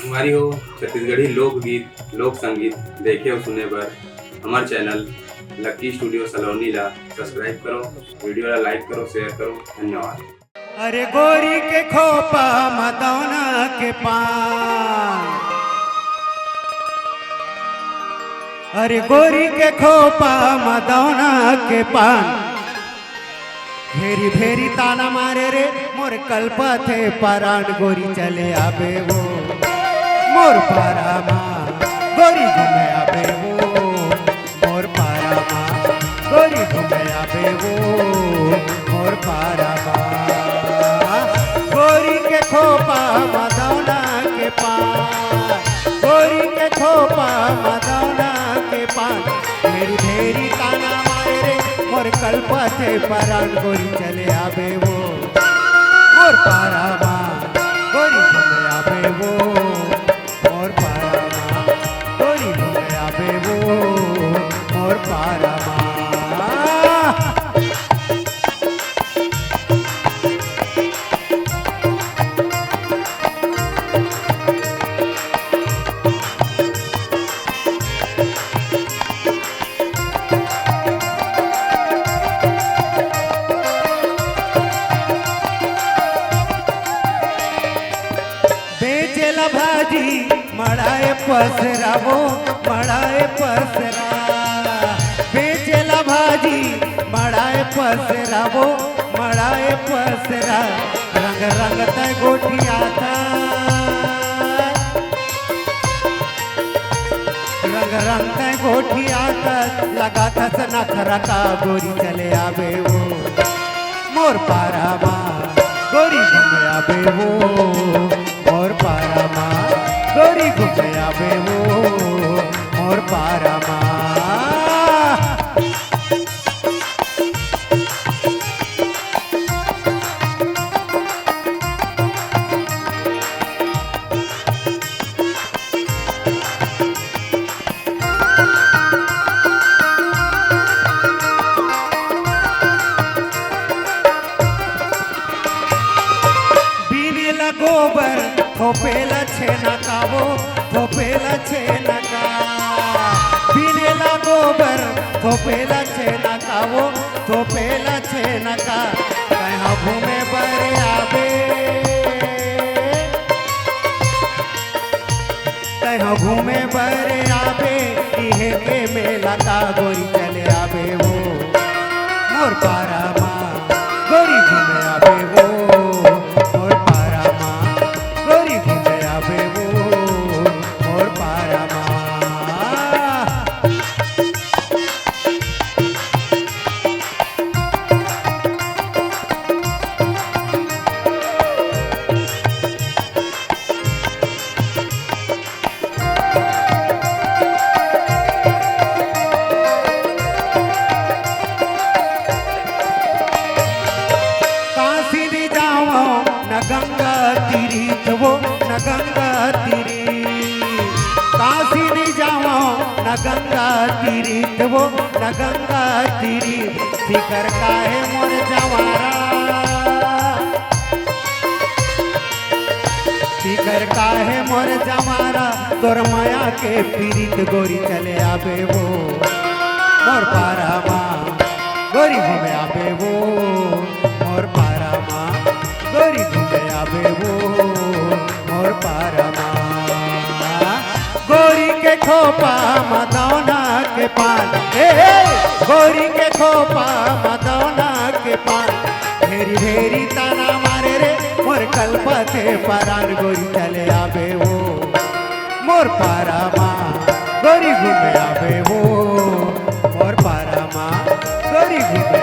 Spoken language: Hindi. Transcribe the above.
हमारी हो छत्तीसगढ़ी लोकगीत लोक संगीत देखे और सुने पर हमारे चैनल लकी स्टूडियो सलोनी ला सब्सक्राइब करो, वीडियो ला लाइक करो, शेयर करो। धन्यवाद। अरे गोरी के खोपा मदौना के पान, अरे गोरी के खोपा मदौना के पान, भेरी भेरी ताना मारे रे मोर कल्पा थे परान। गोरी चले आबे वो मोर पारा माँ, गोरी घूमे आबे वो मोर पारा माँ, गोरी घूमे आबे वो मोर पारा माँ। गोरी के खोपा मदौना के पान, गोरी के खोपा मदौना के पान, ढेरी ढेरी ताना मारे रे मोर कल्पा थे परान। गोरी चले आबे वो मोर पारा माँ, गोरी घूमे आबे वो मोर पारा माँ, गोरी घूमे आबे वो मोर पारा माँ। बेचेला भाजी मड़ाए पसरा वो मड़ाए पसरा, बेचेला भाजी मड़ाए पसरा वो मड़ाए पसरा। रंग रंग तय गोठिया था, रंग रंग तय गोठिया था, लगा था नखरा का। गोरी चले आबे वो मोर पारा माँ, गोरी घूमे आबे वो मोर पारा माँ, गोरी घूमे आबे वो मोर पारा माँ। बीनेला गोबर थोपेला छेना का वो थोपेला छेना का, बीनेला गोबर थोपेला छेना का वो थोपेला छेना का। कहाँ घूमे बरे आबे, कहाँ घूमे बरे आबे, इहे के मेला का। गोरी चले आबे वो मोर पारा माँ, गोरी घूमे आबे वो मोर पारा माँ, गोरी घूमे आबे वो मोर पारा माँ। काशी ने जाओ न गंगा तीरीथ वो न गंगा तीरी, काशी ने जाओ न गंगा तीरीथ वो न गंगा तीरी। फिकर काहे मोर जवारा, फिकर काहे मोर जवारा, तोर माया के पीरित। गोरी चले आबे वो मोर पारा माँ, गोरी घूमे आबे वो मोर पारा माँ, गोरी घूमे आबे वो मोर पारा माँ। गोरी के खोपा मदौना के पान, गोरी के खोपा मदौना के पान, ढेरी ढेरी ताना मारे रे मोर कल्पा थे परान। गोरी चले आबे वो मोर पारा माँ, गोरी घूमे आबे वो मोर पारा माँ, गोरी घूमे